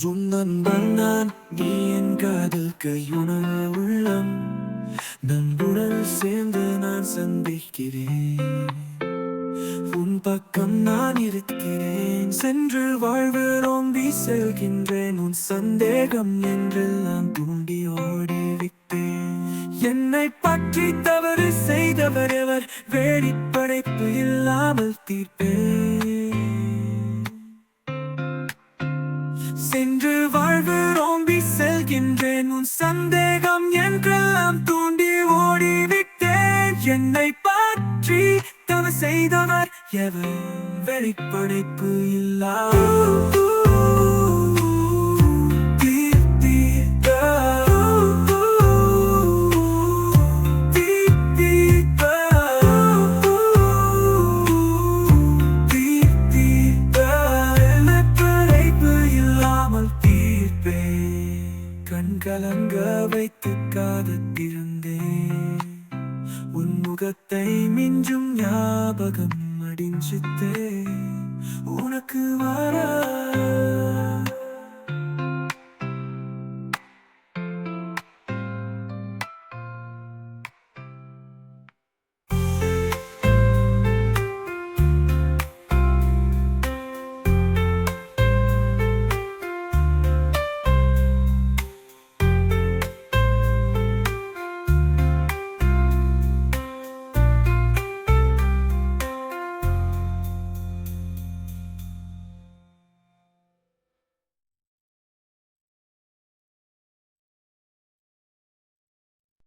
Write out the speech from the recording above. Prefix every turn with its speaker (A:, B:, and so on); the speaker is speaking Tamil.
A: உன் நண்பன் நான், நீ என் காதல் கையுணர் உள்ளம். நண்புடன் சேர்ந்து நான் சந்திக்கிறேன். உன் பக்கம் நான் இருக்கிறேன். சென்று வாழ்விரோம்பி செல்கின்றேன். உன் சந்தேகம் என்றெல்லாம் தூண்டி ஓடி விட்டேன். என்னை பற்றி தவறு செய்தவர் எவர்? வேடிப்படைப்பு இல்லாமல் தீர்ப்பேன். சென்று வாழ்விரோம்பி செல்கின்றேன். உன் சந்தேகம் என்றெல்லாம் தூண்டி ஓடிவிட்டேன். என்னை பற்றி தவறு செய்தவர் எவர்? வெளிப்படைப்பு இல்லா கண்கலங்க வைத்து காத்திருந்தேன். உன் முகத்தை மிஞ்சும் ஞாபகம் அடிஞ்சித்தே.